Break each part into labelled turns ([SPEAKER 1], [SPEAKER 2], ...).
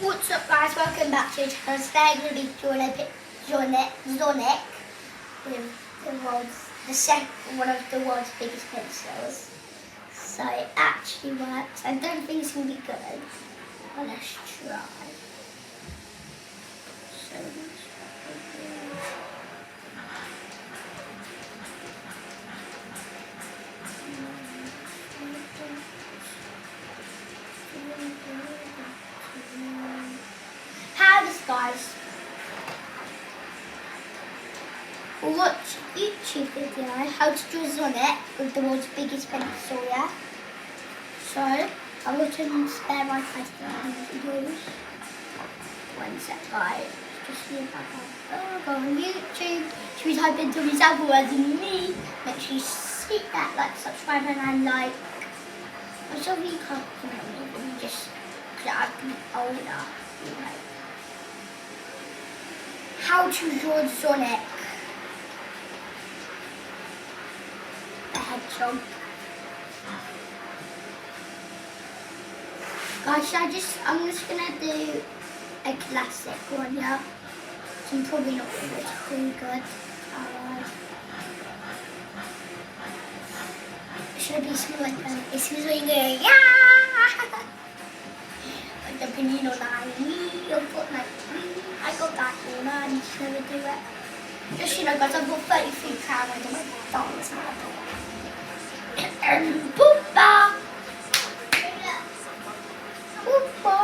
[SPEAKER 1] What's up guys, welcome back to the channel. Today I'm going to be drawing Zonic with one of the world's biggest pencils. So it actually works. I don't think it's going to be good, but let's try. So guys, watch YouTube video how to draw Zonic with the world's biggest pencil, yeah? So I've got some spare my pencil to use. One sec guys, just see if I can go on YouTube. Should we type into myself as in me? Make sure you hit that like, subscribe and like. I'm sorry you can't comment me, but you just because I've been older, you know. How to draw Zonic, the hedgehog. Guys, I'm just gonna do a classic one, yeah. So I'm probably not gonna do it too good. Should be small it's really good, yeah. Like the pinino line, I got that one, I need to never do it. Just, guys, I've got 33 cameras on my dance now. Poopa! Poopa!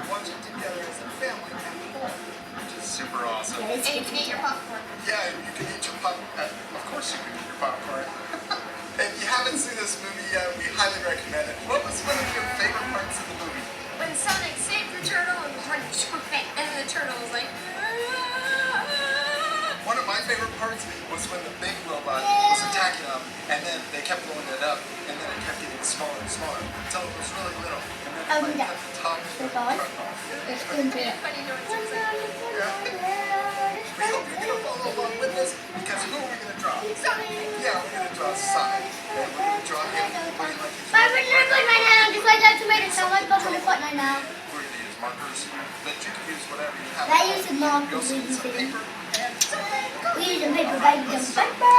[SPEAKER 2] Watching together as a family now, which is super awesome.
[SPEAKER 1] Yeah,
[SPEAKER 3] and you can eat your popcorn.
[SPEAKER 2] Yeah, you can eat your popcorn. Of course you can eat your popcorn. If you haven't seen this movie yet, we highly recommend it. What was one of your favorite parts of the movie?
[SPEAKER 3] When Sonic saved the turtle and was running super fast, and the turtle was like,
[SPEAKER 2] One of my favorite parts was when the big robot was attacking them, and then they kept blowing it up, and then it kept getting smaller and smaller until it was really little, and then it cut the top of the truck off.
[SPEAKER 1] It's going to be
[SPEAKER 3] funny noises.
[SPEAKER 2] We hope you're going to follow along with us, because who are we going to draw?
[SPEAKER 3] Sonic!
[SPEAKER 2] Yeah, we're going to draw Sonic, and we're going to draw him looking like he's
[SPEAKER 1] I'm really good right now, just like that tomato, so I'm going to put right now.
[SPEAKER 2] We're going to use markers, but you can use whatever you have.
[SPEAKER 1] I use the markers,
[SPEAKER 2] You'll see some paper and
[SPEAKER 1] we use the paper, baby, paper.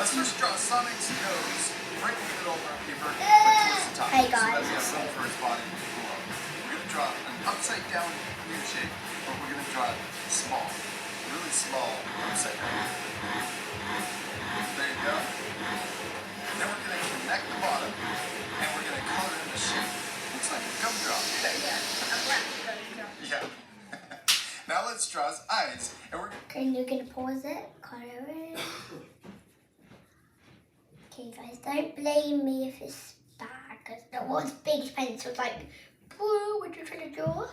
[SPEAKER 2] let's first draw Sonic's nose right in the middle of our paper towards the top.
[SPEAKER 1] Hey,
[SPEAKER 2] So
[SPEAKER 1] guys.
[SPEAKER 2] that we have room for his body to go up. We're going to draw an upside down U shape, but we're going to draw it small, really small upside down. There you go. Then we're going to connect the bottom, and we're going to color in the shape. Looks like a gumdrop. Yeah. Now let's draw his eyes, and we're
[SPEAKER 1] Okay, you're going to pause it, color it. Okay guys, don't blame me if it's bad, because the world's biggest pencil was like, whoa, what are you trying to draw?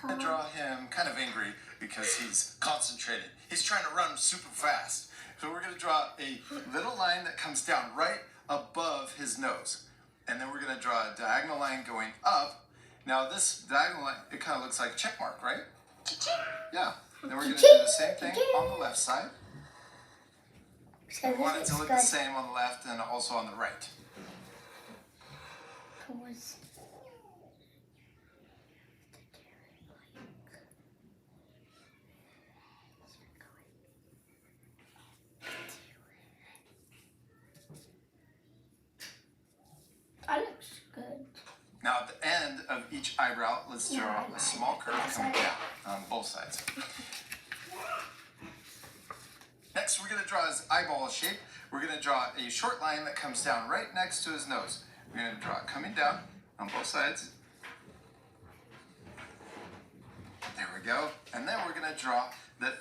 [SPEAKER 2] going to draw him kind of angry because he's concentrated. He's trying to run super fast. So we're going to draw a little line that comes down right above his nose. And then we're going to draw a diagonal line going up. Now this diagonal line, it kind of looks like a check mark, right? Yeah. Then we're going to do the same thing on the left side.
[SPEAKER 1] So
[SPEAKER 2] We want it
[SPEAKER 1] this
[SPEAKER 2] to
[SPEAKER 1] is
[SPEAKER 2] look
[SPEAKER 1] good.
[SPEAKER 2] the same on the left and also on the right.
[SPEAKER 1] Pause. That looks good.
[SPEAKER 2] Now at the end of each eyebrow, let's draw a small curve coming down on both sides. Next, we're going to draw his eyeball shape. We're going to draw a short line that comes down right next to his nose. We're going to draw it coming down on both sides. There we go. And then we're going to draw the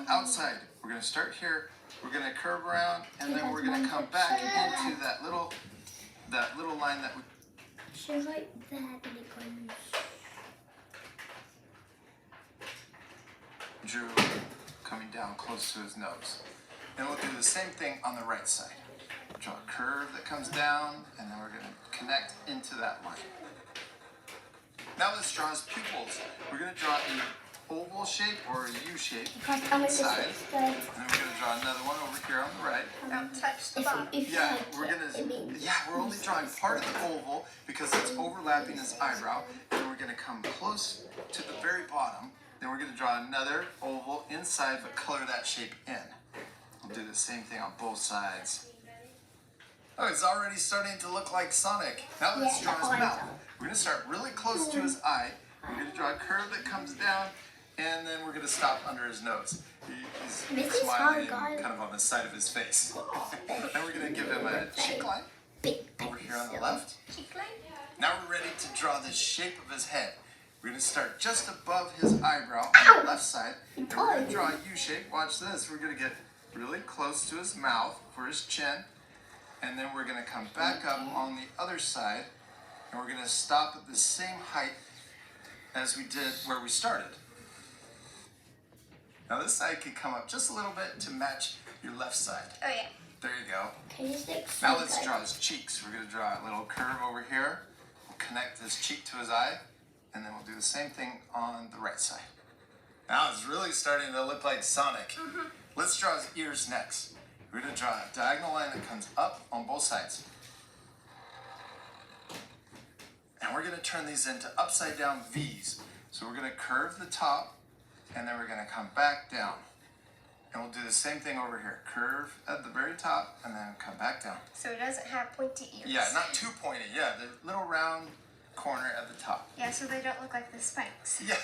[SPEAKER 2] outside. We're going to start here. We're going to curve around, and then we're going to come back into that little line that we
[SPEAKER 1] So right there, then it goes.
[SPEAKER 2] drew coming down close to his nose. Then we'll do the same thing on the right side. Draw a curve that comes down, and then we're going to connect into that line. Now let's draw his pupils. We're going to draw a oval shape or a U shape
[SPEAKER 1] Because how much
[SPEAKER 2] inside.
[SPEAKER 1] is good.
[SPEAKER 2] And then we're gonna draw another one over here on the right.
[SPEAKER 3] Don't touch the
[SPEAKER 1] If,
[SPEAKER 3] bottom.
[SPEAKER 1] if you
[SPEAKER 2] Yeah,
[SPEAKER 1] like
[SPEAKER 2] we're
[SPEAKER 1] it,
[SPEAKER 2] gonna.
[SPEAKER 1] it means
[SPEAKER 2] Yeah, we're only drawing part of the oval because it's overlapping his eyebrow. And we're gonna come close to the very bottom. Then we're gonna draw another oval inside, but color that shape in. We'll do the same thing on both sides. Oh, it's already starting to look like Sonic. Now let's
[SPEAKER 1] Yeah,
[SPEAKER 2] draw his mouth. We're gonna start really close to his eye. We're gonna draw a curve that comes down, and then we're gonna stop under his nose. He's
[SPEAKER 1] This is
[SPEAKER 2] smiling
[SPEAKER 1] hard, guys.
[SPEAKER 2] kind of on the side of his face. Then we're gonna give him a cheek line
[SPEAKER 1] big
[SPEAKER 2] over here on the left.
[SPEAKER 3] Cheek line.
[SPEAKER 2] Now we're ready to draw the shape of his head. We're gonna start just above his eyebrow on the left side. And we're gonna draw a U shape. Watch this. We're gonna get really close to his mouth for his chin. And then we're gonna come back up on the other side. And we're gonna stop at the same height as we did where we started. Now this side could come up just a little bit to match your left side.
[SPEAKER 3] Oh yeah.
[SPEAKER 2] There you go.
[SPEAKER 1] Okay, this looks
[SPEAKER 2] Now
[SPEAKER 1] so
[SPEAKER 2] let's
[SPEAKER 1] good.
[SPEAKER 2] draw his cheeks. We're gonna draw a little curve over here. We'll connect his cheek to his eye, and then we'll do the same thing on the right side. Now it's really starting to look like Sonic. Let's draw his ears next. We're gonna draw a diagonal line that comes up on both sides. And we're gonna turn these into upside down V's. So we're gonna curve the top, and then we're gonna come back down. And we'll do the same thing over here. Curve at the very top, and then come back down.
[SPEAKER 3] So it doesn't have pointy ears.
[SPEAKER 2] Yeah, not too pointy. Yeah, the little round corner at the top.
[SPEAKER 3] Yeah, so they don't look like the spikes.
[SPEAKER 2] Yeah,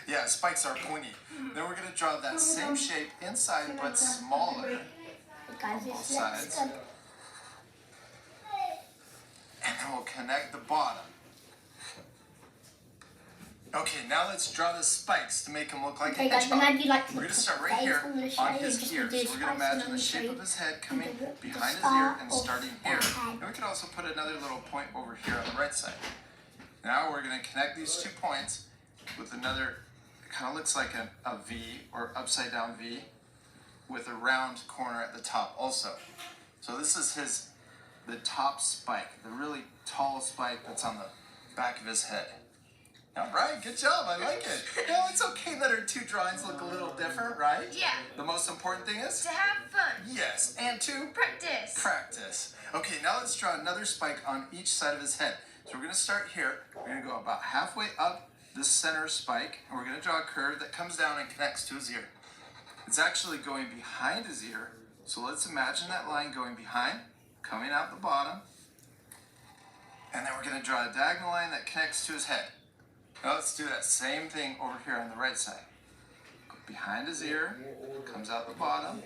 [SPEAKER 2] yeah, spikes are pointy. Then we're gonna draw that same shape inside, but smaller.
[SPEAKER 1] Guys,
[SPEAKER 2] both
[SPEAKER 1] this looks
[SPEAKER 2] sides.
[SPEAKER 1] good.
[SPEAKER 2] And then we'll connect the bottom. Okay, now let's draw the spikes to make him look like
[SPEAKER 1] Okay,
[SPEAKER 2] a
[SPEAKER 1] guys,
[SPEAKER 2] hedgehog.
[SPEAKER 1] when I do like to
[SPEAKER 2] We're gonna
[SPEAKER 1] put
[SPEAKER 2] start
[SPEAKER 1] the
[SPEAKER 2] right
[SPEAKER 1] face,
[SPEAKER 2] here
[SPEAKER 1] I'm gonna show
[SPEAKER 2] on
[SPEAKER 1] you
[SPEAKER 2] his
[SPEAKER 1] just
[SPEAKER 2] ears.
[SPEAKER 1] do
[SPEAKER 2] We're gonna
[SPEAKER 1] spice and
[SPEAKER 2] imagine
[SPEAKER 1] I'm
[SPEAKER 2] the shape
[SPEAKER 1] gonna
[SPEAKER 2] of his head
[SPEAKER 1] show
[SPEAKER 2] coming
[SPEAKER 1] you the
[SPEAKER 2] behind his
[SPEAKER 1] start
[SPEAKER 2] ear and
[SPEAKER 1] of
[SPEAKER 2] starting here.
[SPEAKER 1] the head.
[SPEAKER 2] And we could also put another little point over here on the right side. Now we're gonna connect these 2 points with another, it kind of looks like a V or upside down V with a round corner at the top also. So this is the top spike, the really tall spike that's on the back of his head. All right, good job. I like it. No, it's okay that our 2 drawings look a little different, right?
[SPEAKER 3] Yeah.
[SPEAKER 2] The most important thing is
[SPEAKER 3] To have fun.
[SPEAKER 2] yes, and to
[SPEAKER 3] Practice.
[SPEAKER 2] practice. Okay, now let's draw another spike on each side of his head. So we're gonna start here. We're gonna go about halfway up this center spike, and we're gonna draw a curve that comes down and connects to his ear. It's actually going behind his ear. So let's imagine that line going behind, coming out the bottom. And then we're gonna draw a diagonal line that connects to his head. Now let's do that same thing over here on the right side. Go behind his ear, comes out the bottom,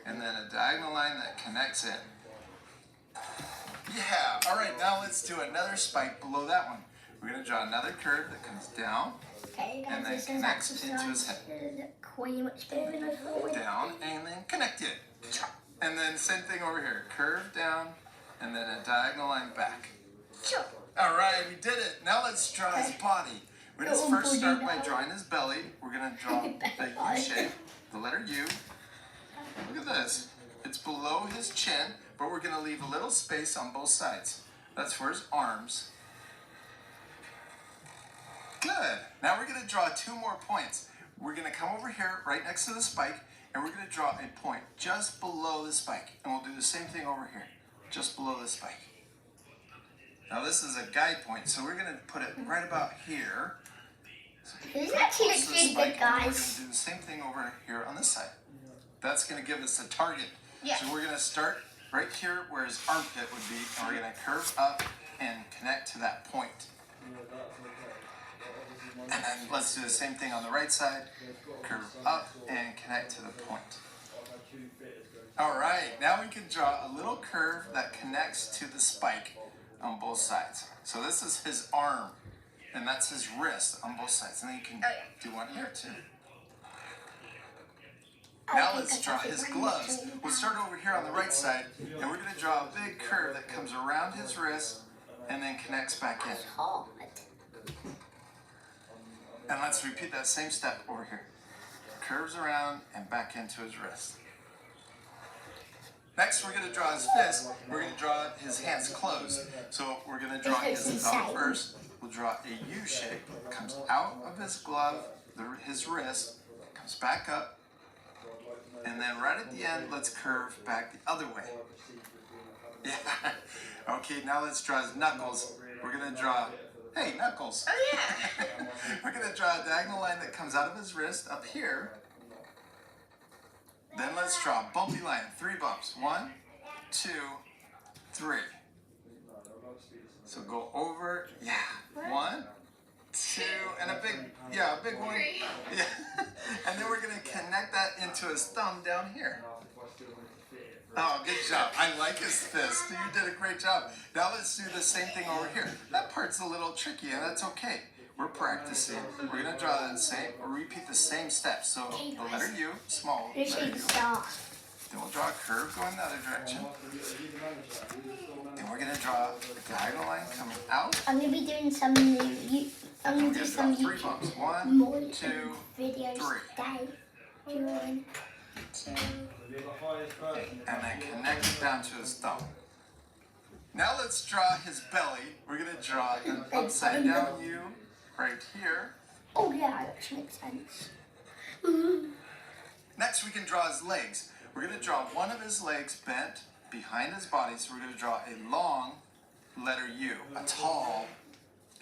[SPEAKER 2] and then a diagonal line that connects in. Yeah, all right, now let's do another spike below that one. We're gonna draw another curve that comes down,
[SPEAKER 1] Okay, guys,
[SPEAKER 2] And then
[SPEAKER 1] this is
[SPEAKER 2] connects
[SPEAKER 1] actually
[SPEAKER 2] into his head.
[SPEAKER 1] quite much better than I thought.
[SPEAKER 2] down, and then connect it. And then same thing over here, curve down, and then a diagonal line back.
[SPEAKER 3] Sure.
[SPEAKER 2] All right, we did it. Now let's draw his body. We're gonna
[SPEAKER 1] Oh,
[SPEAKER 2] first
[SPEAKER 1] boy,
[SPEAKER 2] start
[SPEAKER 1] you
[SPEAKER 2] by
[SPEAKER 1] know.
[SPEAKER 2] drawing his belly. We're gonna draw a U shape, the letter U. Look at this. It's below his chin, but we're gonna leave a little space on both sides. That's for his arms. Good. Now we're gonna draw 2 more points. We're gonna come over here right next to the spike, and we're gonna draw a point just below the spike. And we'll do the same thing over here, just below the spike. Now this is a guide point, so we're gonna put it right about here.
[SPEAKER 1] This actually
[SPEAKER 2] Close
[SPEAKER 1] looks
[SPEAKER 2] to the
[SPEAKER 1] really
[SPEAKER 2] spike,
[SPEAKER 1] good,
[SPEAKER 2] and
[SPEAKER 1] guys.
[SPEAKER 2] We're gonna do the same thing over here on this side. That's gonna give us a target.
[SPEAKER 3] Yeah.
[SPEAKER 2] So we're gonna start right here where his armpit would be, and we're gonna curve up and connect to that point. And then let's do the same thing on the right side. Curve up and connect to the point. All right, now we can draw a little curve that connects to the spike on both sides. So this is his arm, and that's his wrist on both sides. And then you can
[SPEAKER 3] Oh, yeah.
[SPEAKER 2] do one here too. Now
[SPEAKER 1] Okay,
[SPEAKER 2] let's
[SPEAKER 1] guys,
[SPEAKER 2] draw
[SPEAKER 1] I think
[SPEAKER 2] his
[SPEAKER 1] we're gonna
[SPEAKER 2] gloves.
[SPEAKER 1] turn it
[SPEAKER 2] We'll
[SPEAKER 1] down.
[SPEAKER 2] start over here on the right side, and we're gonna draw a big curve that comes around his wrist and then connects back in.
[SPEAKER 1] Hard.
[SPEAKER 2] And let's repeat that same step over here. Curves around and back into his wrist. Next, we're going to draw his fist. We're going to draw his hands closed. So we're going to draw his thumb first. We'll draw a U shape. Comes out of his glove his wrist, comes back up, and then right at the end, let's curve back the other way. Yeah. Okay, now let's draw his knuckles. We're gonna draw, hey, knuckles.
[SPEAKER 3] Oh yeah.
[SPEAKER 2] We're gonna draw a diagonal line that comes out of his wrist up here. Then let's draw a bumpy line, 3 bumps. 1, 2, 3. So go over, yeah. 1, 2, and a big one. Yeah. And then we're gonna connect that into his thumb down here. Oh, good job. I like his fist. You did a great job. Now let's do the same thing over here. That part's a little tricky, and that's okay. We're practicing. We're gonna draw the same, or repeat the same steps. So the letter U, small. Letter U. Then we'll draw a curve going the other direction. Then we're gonna draw a diagonal line coming out.
[SPEAKER 1] I'm gonna be doing some I'm gonna do some
[SPEAKER 2] 3 bumps. 1, 2,
[SPEAKER 1] videos
[SPEAKER 2] 3.
[SPEAKER 1] today. 1, 2.
[SPEAKER 2] And then connect it down to his thumb. Now let's draw his belly. We're gonna draw an upside down U right here.
[SPEAKER 1] Oh yeah, that actually makes sense.
[SPEAKER 2] Next we can draw his legs. We're gonna draw one of his legs bent behind his body, so we're gonna draw a long letter U, a tall,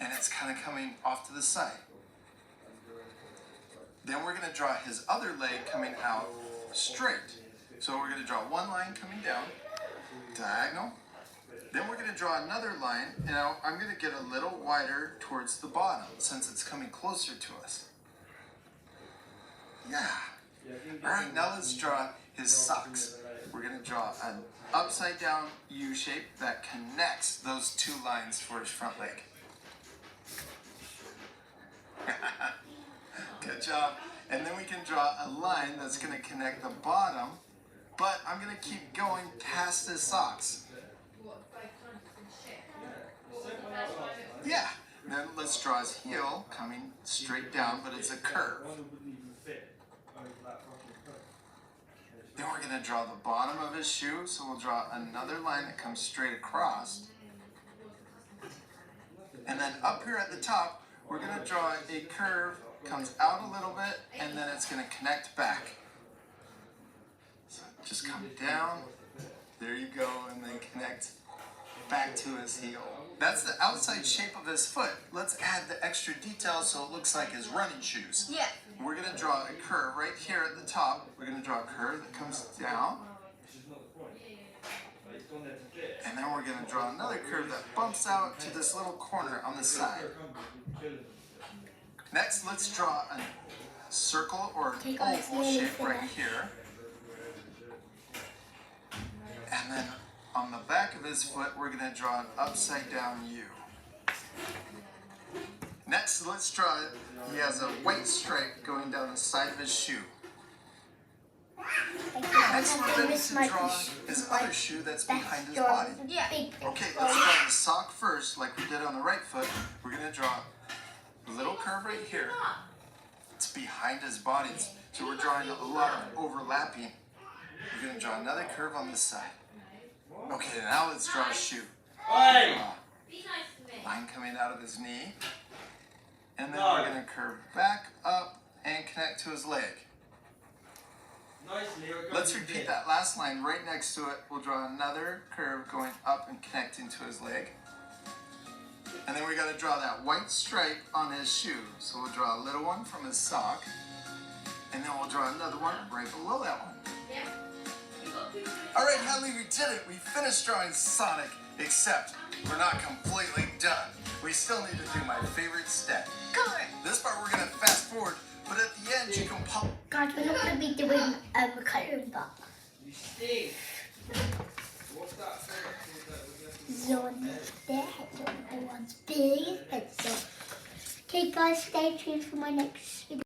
[SPEAKER 2] and it's kind of coming off to the side. Then we're gonna draw his other leg coming out straight. So we're gonna draw one line coming down, diagonal. Then we're gonna draw another line. Now I'm gonna get a little wider towards the bottom since it's coming closer to us. Yeah. All right, now let's draw his socks. We're gonna draw an upside down U shape that connects those 2 lines for his front leg. Good job. And then we can draw a line that's gonna connect the bottom, but I'm gonna keep going past his socks. Yeah. Then let's draw his heel coming straight down, but it's a curve. Then we're going to draw the bottom of his shoe, so we'll draw another line that comes straight across. And then up here at the top, we're going to draw a curve, comes out a little bit, and then it's going to connect back. So just come down, there you go, and then connect back to his heel. That's the outside shape of his foot. Let's add the extra details so it looks like his running shoes.
[SPEAKER 3] Yeah.
[SPEAKER 2] We're going to draw a curve right here at the top. We're going to draw a curve that comes down. And then we're going to draw another curve that bumps out to this little corner on the side. Next, let's draw a circle or an oval shape right here. And then on the back of his foot, we're going to draw an upside down U. Next, let's draw it. He has a white stripe going down the side of his shoe. Next, we're going to draw his other shoe that's behind his body.
[SPEAKER 3] Yeah.
[SPEAKER 2] Okay, let's draw the sock first, like we did on the right foot. We're going to draw a little curve right here. It's behind his body, so we're drawing a lot of overlapping. We're going to draw another curve on this side. Okay, now let's draw a shoe. Line coming out of his knee. And then we're going to curve back up and connect to his leg. Let's repeat that last line right next to it. We'll draw another curve going up and connecting to his leg. And then we got to draw that white stripe on his shoe. So we'll draw a little one from his sock. And then we'll draw another one right below that one. All right, Hadley, we did it. We finished drawing Sonic, except we're not completely done. We still need to do my favorite step.
[SPEAKER 3] Color.
[SPEAKER 2] This part we're going to fast forward, but at the end you can pop.
[SPEAKER 1] Guys, we're not going to be doing coloring, but
[SPEAKER 4] You stink. What's that?
[SPEAKER 1] Zon there, everyone's big pencil. Okay, guys, stay tuned for my next video.